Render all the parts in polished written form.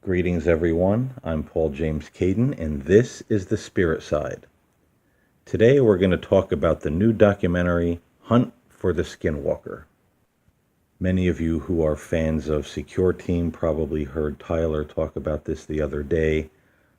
Greetings, everyone. I'm Paul James Caden, and this is The Spirit Side. Today, we're going to talk about the new documentary, Hunt for the Skinwalker. Many of you who are fans of Secure Team probably heard Tyler talk about this the other day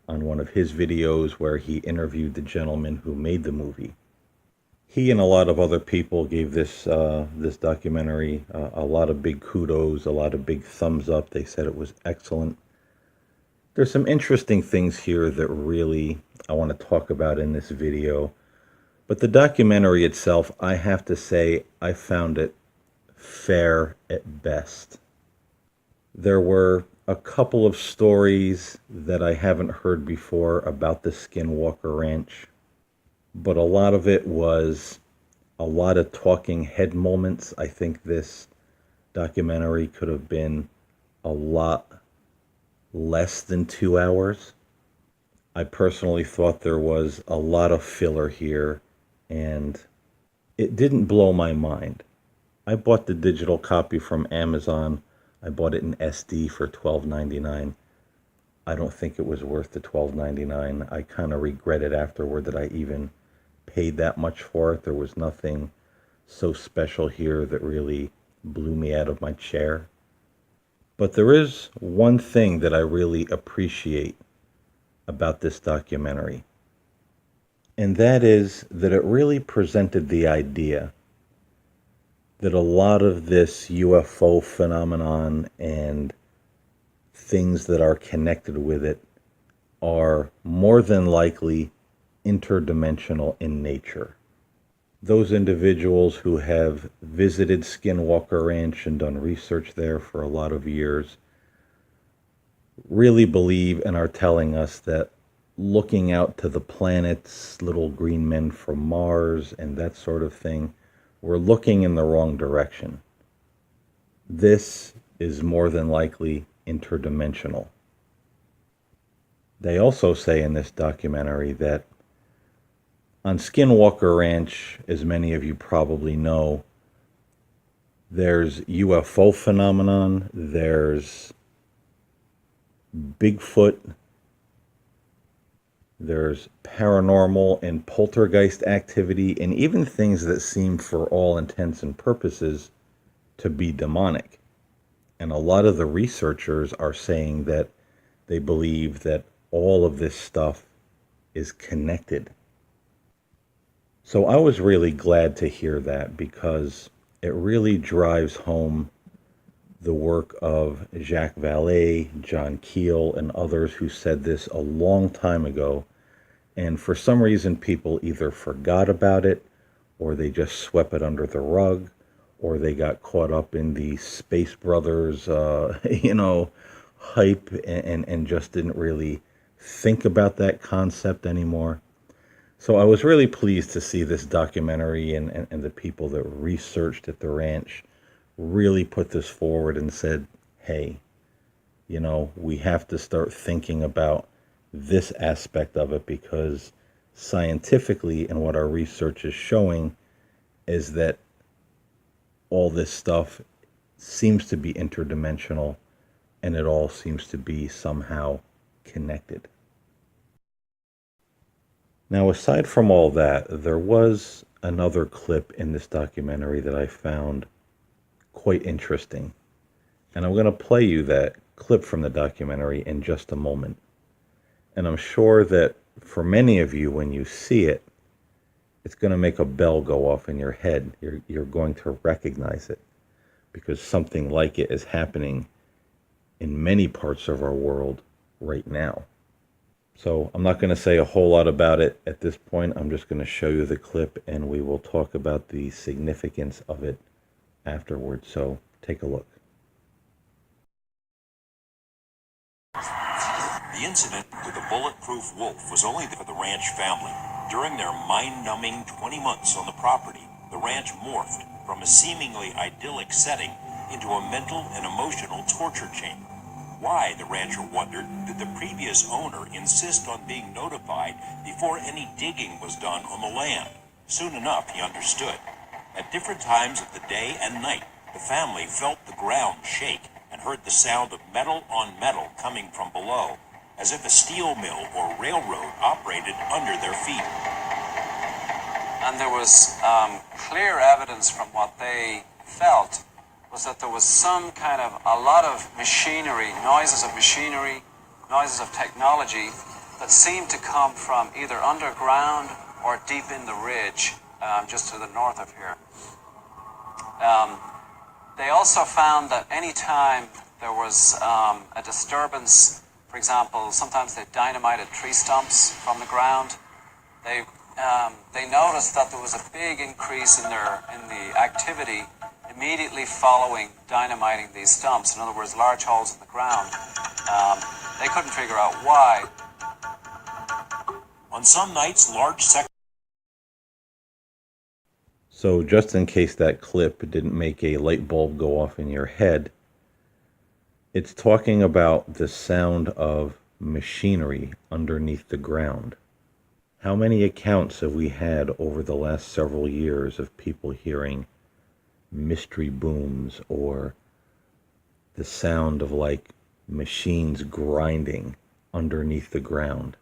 on one of his videos where he interviewed the gentleman who made the movie. He and a lot of other people gave this documentary a lot of big kudos, a lot of big thumbs up. They said it was excellent. There's some interesting things here that really I want to talk about in this video. But the documentary itself, I have to say, I found it fair at best. There were a couple of stories that I haven't heard before about the Skinwalker Ranch, but a lot of it was a lot of talking head moments. I think this documentary could have been a lot less than 2 hours. I personally thought there was a lot of filler here, and it didn't blow my mind. I bought the digital copy from Amazon. I bought it in SD for $12.99. I don't think it was worth the $12.99. I kind of regretted afterward that I even paid that much for it. There was nothing so special here that really blew me out of my chair. But there is one thing that I really appreciate about this documentary, and that is that it really presented the idea that a lot of this UFO phenomenon and things that are connected with it are more than likely interdimensional in nature. Those individuals who have visited Skinwalker Ranch and done research there for a lot of years really believe and are telling us that looking out to the planets, little green men from Mars, and that sort of thing, we're looking in the wrong direction. This is more than likely interdimensional. They also say in this documentary that on Skinwalker Ranch, as many of you probably know, there's UFO phenomenon, there's Bigfoot, there's paranormal and poltergeist activity, and even things that seem for all intents and purposes to be demonic. And a lot of the researchers are saying that they believe that all of this stuff is connected. So I was really glad to hear that, because it really drives home the work of Jacques Vallée, John Keel, and others who said this a long time ago. And for some reason, people either forgot about it, or they just swept it under the rug, or they got caught up in the Space Brothers, hype, and just didn't really think about that concept anymore. So I was really pleased to see this documentary and the people that researched at the ranch really put this forward and said, hey, we have to start thinking about this aspect of it, because scientifically, and what our research is showing, is that all this stuff seems to be interdimensional, and it all seems to be somehow connected. Now, aside from all that, there was another clip in this documentary that I found quite interesting. And I'm going to play you that clip from the documentary in just a moment. And I'm sure that for many of you, when you see it, it's going to make a bell go off in your head. You're going to recognize it, because something like it is happening in many parts of our world right now. So I'm not going to say a whole lot about it at this point. I'm just going to show you the clip, and we will talk about the significance of it afterwards. So take a look. The incident with the bulletproof wolf was only for the ranch family. During their mind-numbing 20 months on the property, the ranch morphed from a seemingly idyllic setting into a mental and emotional torture chamber. Why, the rancher wondered, did the previous owner insist on being notified before any digging was done on the land? Soon enough, he understood. At different times of the day and night, the family felt the ground shake. and heard the sound of metal on metal coming from below, as if a steel mill or railroad operated under their feet. And there was clear evidence from what they felt was that there was some kind of, a lot of machinery, noises of technology that seemed to come from either underground or deep in the ridge, just to the north of here. They also found that any time there was a disturbance, for example, sometimes they dynamited tree stumps from the ground. They noticed that there was a big increase in the activity immediately following dynamiting these stumps. In other words, large holes in the ground. They couldn't figure out why. On some nights, large sections. So just in case that clip didn't make a light bulb go off in your head, it's talking about the sound of machinery underneath the ground. How many accounts have we had over the last several years of people hearing mystery booms or the sound of like machines grinding underneath the ground?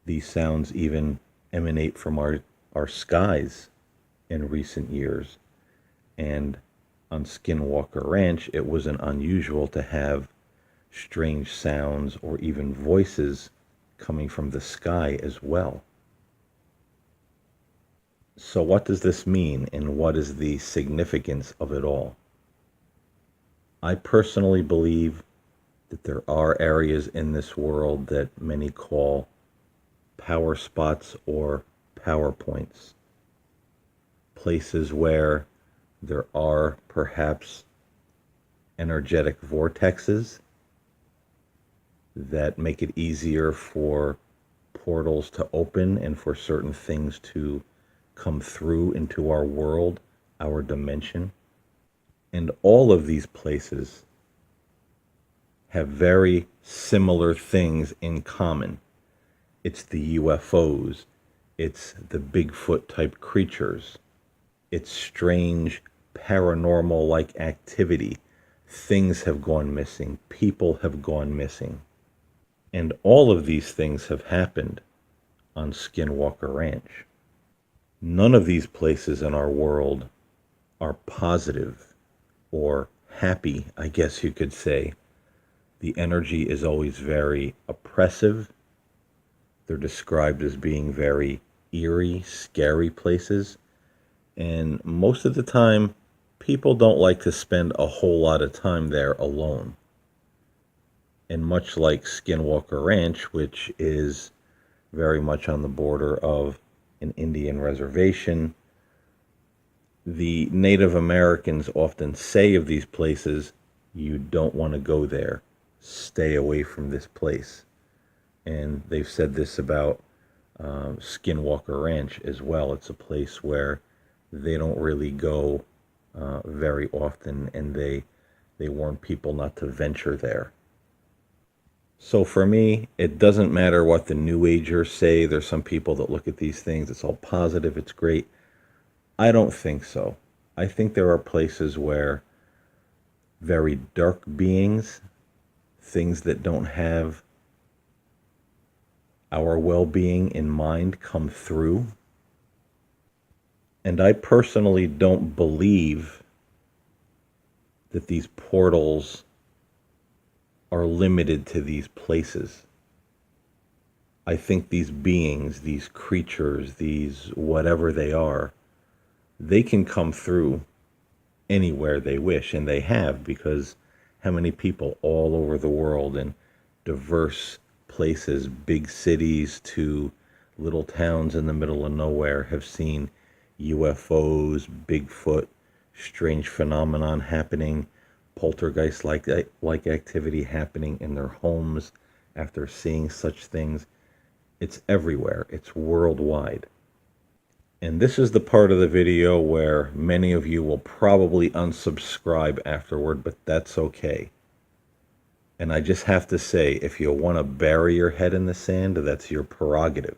These sounds even emanate from our skies in recent years. And on Skinwalker Ranch, it wasn't unusual to have strange sounds or even voices coming from the sky as well. So what does this mean, and what is the significance of it all? I personally believe that there are areas in this world that many call power spots or power points. Places where there are perhaps energetic vortexes that make it easier for portals to open and for certain things to come through into our world, our dimension. And all of these places have very similar things in common. It's the UFOs, it's the Bigfoot type creatures, it's strange paranormal-like activity. Things have gone missing, people have gone missing. And all of these things have happened on Skinwalker Ranch. None of these places in our world are positive or happy, I guess you could say. The energy is always very oppressive. They're described as being very eerie, scary places. And most of the time, people don't like to spend a whole lot of time there alone. And much like Skinwalker Ranch, which is very much on the border of an Indian reservation, the Native Americans often say of these places, you don't want to go there. Stay away from this place. And they've said this about Skinwalker Ranch as well. It's a place where they don't really go very often, and they warn people not to venture there. So for me, it doesn't matter what the New Agers say. There's some people that look at these things, it's all positive, it's great. I don't think so. I think there are places where very dark beings, things that don't have our well-being in mind, come through. And I personally don't believe that these portals are limited to these places. I think these beings, these creatures, these whatever they are, they can come through anywhere they wish, and they have, because how many people all over the world in diverse places, big cities to little towns in the middle of nowhere, have seen UFOs, Bigfoot, strange phenomenon happening, poltergeist-like activity happening in their homes after seeing such things. It's everywhere. It's worldwide. And this is the part of the video where many of you will probably unsubscribe afterward, but that's okay. And I just have to say, if you want to bury your head in the sand, that's your prerogative.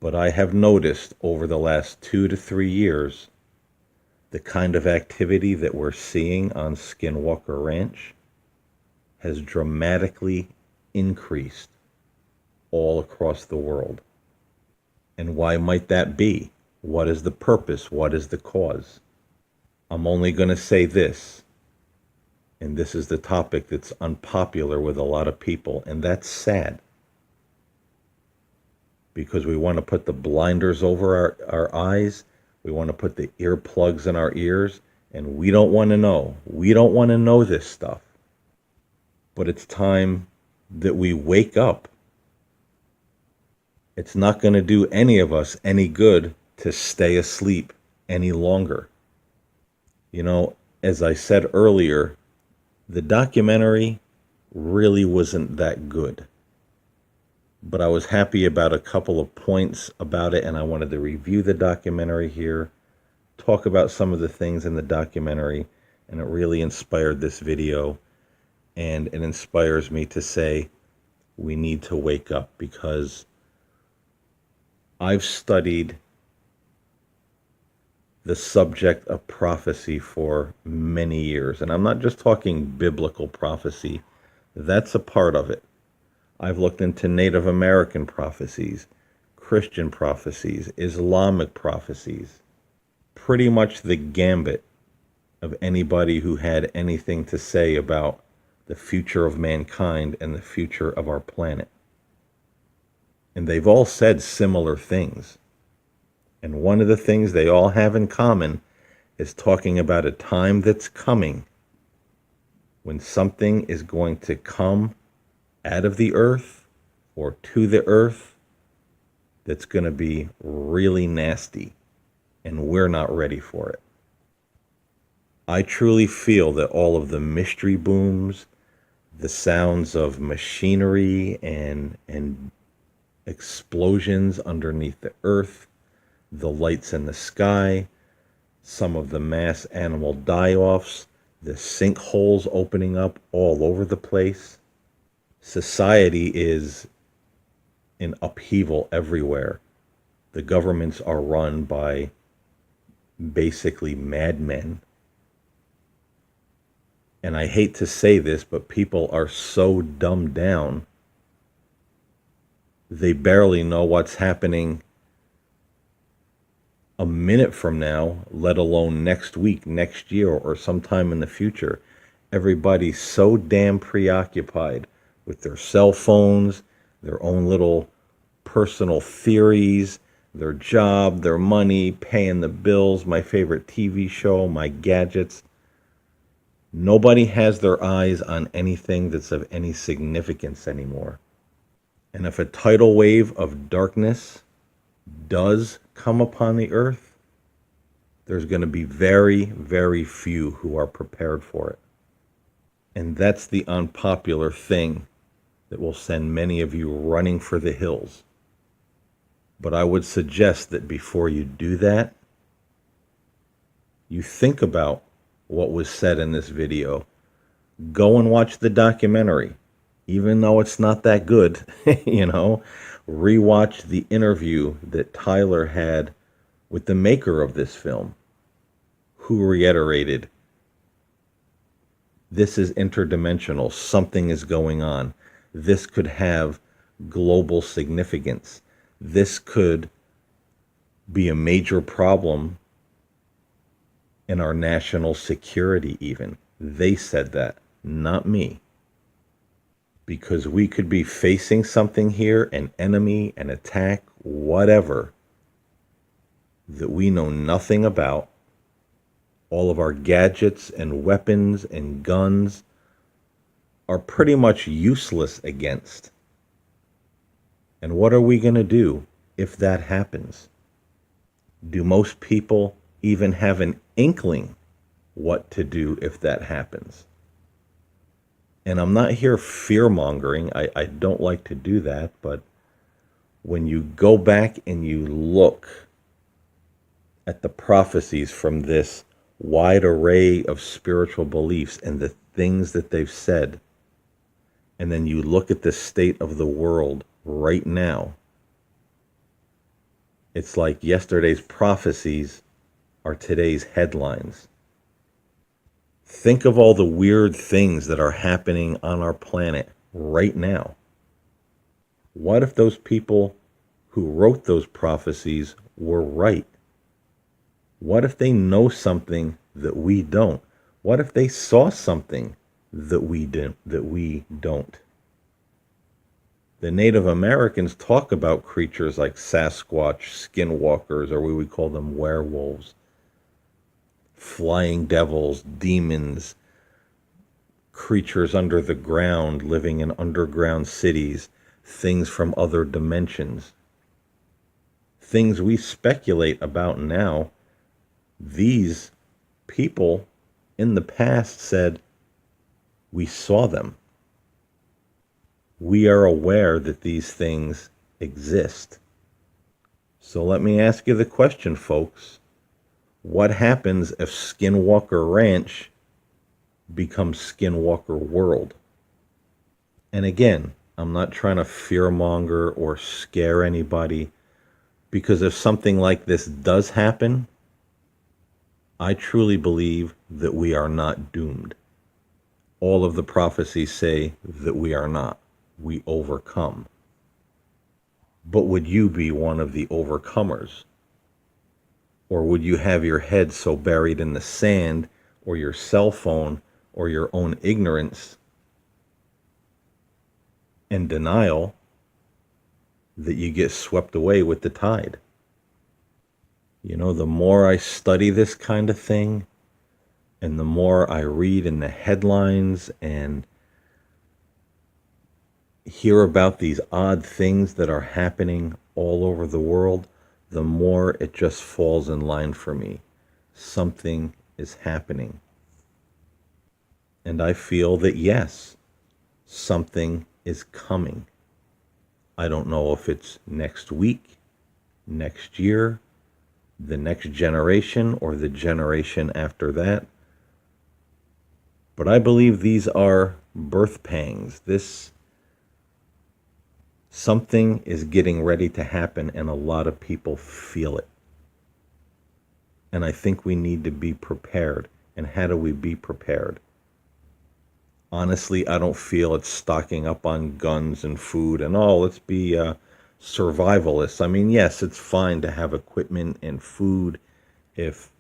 But I have noticed over the last 2 to 3 years the kind of activity that we're seeing on Skinwalker Ranch has dramatically increased all across the world. And why might that be? What is the purpose? What is the cause? I'm only going to say this, and this is the topic that's unpopular with a lot of people, and that's sad. Because we want to put the blinders over our eyes, we want to put the earplugs in our ears, and we don't want to know. We don't want to know this stuff. But it's time that we wake up. It's not going to do any of us any good to stay asleep any longer. You know, as I said earlier, the documentary really wasn't that good. But I was happy about a couple of points about it, and I wanted to review the documentary here, talk about some of the things in the documentary, and it really inspired this video. And it inspires me to say we need to wake up, because I've studied the subject of prophecy for many years. And I'm not just talking biblical prophecy. That's a part of it. I've looked into Native American prophecies, Christian prophecies, Islamic prophecies, pretty much the gambit of anybody who had anything to say about the future of mankind and the future of our planet. And they've all said similar things. And one of the things they all have in common is talking about a time that's coming when something is going to come out of the earth or to the earth that's going to be really nasty, and we're not ready for it. I truly feel that all of the mystery booms, the sounds of machinery and explosions underneath the earth, the lights in the sky, some of the mass animal die-offs, the sinkholes opening up all over the place. Society is in upheaval everywhere. The governments are run by basically madmen. And I hate to say this, but people are so dumbed down, they barely know what's happening a minute from now, let alone next week, next year, or sometime in the future. Everybody's so damn preoccupied with their cell phones, their own little personal theories, their job, their money, paying the bills, my favorite TV show, my gadgets. Nobody has their eyes on anything that's of any significance anymore. And if a tidal wave of darkness does come upon the earth, there's going to be very, very few who are prepared for it. And that's the unpopular thing that will send many of you running for the hills. But I would suggest that before you do that, you think about what was said in this video. Go and watch the documentary. Even though it's not that good, rewatch the interview that Tyler had with the maker of this film, who reiterated, this is interdimensional, something is going on. This could have global significance. This could be a major problem in our national security even. They said that, not me. Because we could be facing something here, an enemy, an attack, whatever, that we know nothing about. All of our gadgets and weapons and guns are pretty much useless against. And what are we going to do if that happens? Do most people even have an inkling what to do if that happens? And I'm not here fear-mongering. I don't like to do that. But when you go back and you look at the prophecies from this wide array of spiritual beliefs and the things that they've said, and then you look at the state of the world right now, it's like yesterday's prophecies are today's headlines. Think of all the weird things that are happening on our planet right now. What if those people who wrote those prophecies were right? What if they know something that we don't? What if they saw something that we don't? The Native Americans talk about creatures like Sasquatch, skinwalkers, or we would call them werewolves, flying devils, demons, creatures under the ground living in underground cities, things from other dimensions. Things we speculate about now, these people in the past said, we saw them. We are aware that these things exist. So let me ask you the question, folks. What happens if Skinwalker Ranch becomes Skinwalker World? And again, I'm not trying to fearmonger or scare anybody, because if something like this does happen, I truly believe that we are not doomed. All of the prophecies say that we are not. We overcome. But would you be one of the overcomers? Or would you have your head so buried in the sand, or your cell phone, or your own ignorance and denial, that you get swept away with the tide? You know, the more I study this kind of thing, and the more I read in the headlines and hear about these odd things that are happening all over the world, the more it just falls in line for me. Something is happening. And I feel that yes, something is coming. I don't know if it's next week, next year, the next generation, or the generation after that. But I believe these are birth pangs. Something is getting ready to happen, and a lot of people feel it. And I think we need to be prepared. And how do we be prepared? Honestly, I don't feel it's stocking up on guns and food and let's be survivalists. I mean, yes, it's fine to have equipment and food if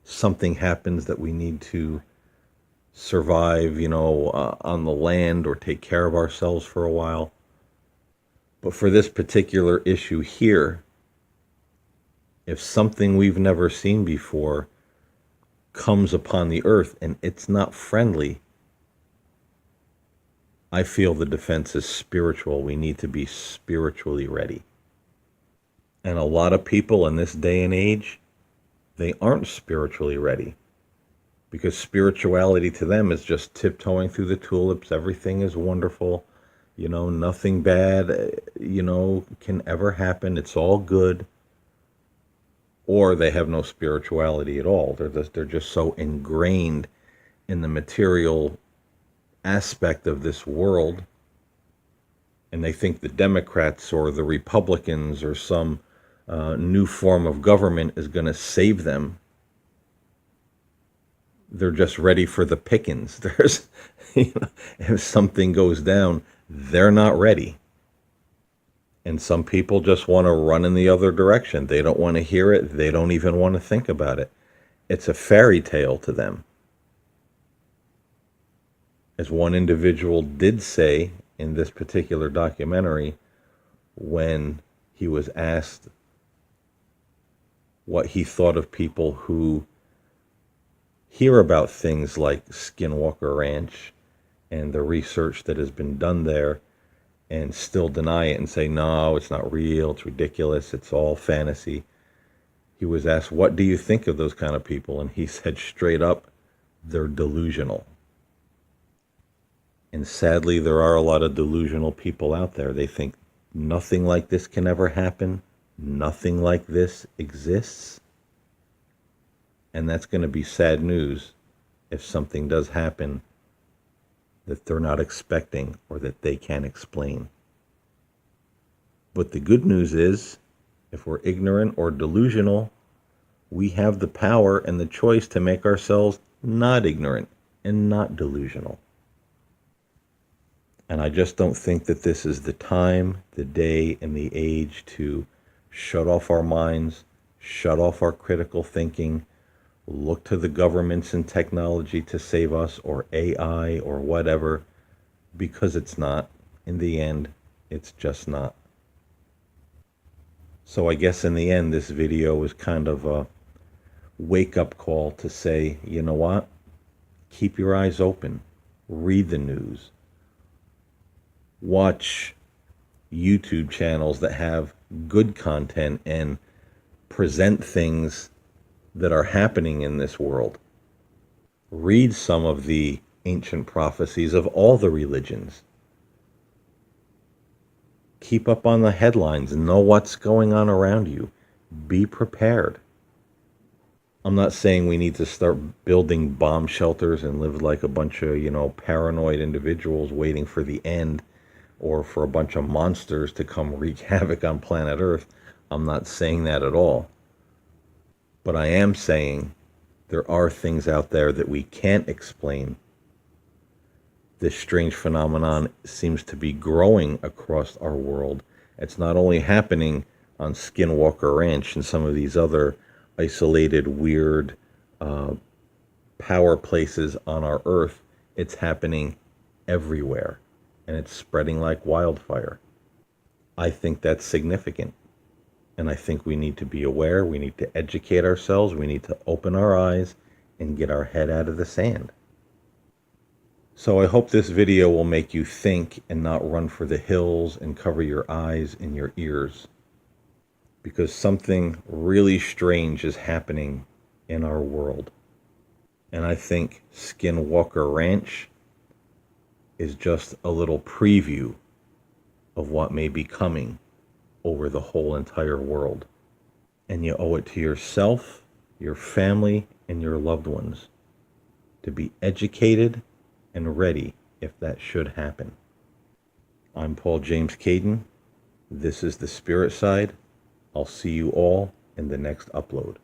something happens that we need to survive, on the land or take care of ourselves for a while. But for this particular issue here, if something we've never seen before comes upon the earth and it's not friendly, I feel the defense is spiritual. We need to be spiritually ready. And a lot of people in this day and age, they aren't spiritually ready, because spirituality to them is just tiptoeing through the tulips. Everything is wonderful. Nothing bad, can ever happen. It's all good. Or they have no spirituality at all. They're just so ingrained in the material aspect of this world, and they think the Democrats or the Republicans or some new form of government is going to save them. They're just ready for the pickings. If something goes down, they're not ready. And some people just want to run in the other direction. They don't want to hear it. They don't even want to think about it. It's a fairy tale to them. As one individual did say in this particular documentary, when he was asked what he thought of people who hear about things like Skinwalker Ranch and the research that has been done there and still deny it and say, no, it's not real, it's ridiculous, it's all fantasy. He was asked, what do you think of those kind of people? And he said straight up, they're delusional. And sadly, there are a lot of delusional people out there. They think nothing like this can ever happen. Nothing like this exists. And that's going to be sad news if something does happen that they're not expecting or that they can't explain. But the good news is, if we're ignorant or delusional, We have the power and the choice to make ourselves not ignorant and not delusional. And I just don't think that this is the time, the day, and the age to shut off our minds, shut off our critical thinking, look to the governments and technology to save us, or AI or whatever, because it's not. In the end, it's just not. So I guess in the end, this video is kind of a wake-up call to say, you know what? Keep your eyes open. Read the news. Watch YouTube channels that have good content and present things that are happening in this world. Read some of the ancient prophecies of all the religions. Keep up on the headlines and know what's going on around you. Be prepared. I'm not saying we need to start building bomb shelters and live like a bunch of, paranoid individuals waiting for the end, or for a bunch of monsters to come wreak havoc on planet Earth. I'm not saying that at all. But I am saying there are things out there that we can't explain. This strange phenomenon seems to be growing across our world. It's not only happening on Skinwalker Ranch and some of these other isolated, weird power places on our Earth. It's happening everywhere, and it's spreading like wildfire. I think that's significant, and I think we need to be aware. We need to educate ourselves. We need to open our eyes and get our head out of the sand. So I hope this video will make you think and not run for the hills and cover your eyes and your ears, because something really strange is happening in our world. And I think Skinwalker Ranch is just a little preview of what may be coming over the whole entire world. And you owe it to yourself, your family, and your loved ones to be educated and ready if that should happen. I'm Paul James Caden. This is The Spirit Side. I'll see you all in the next upload.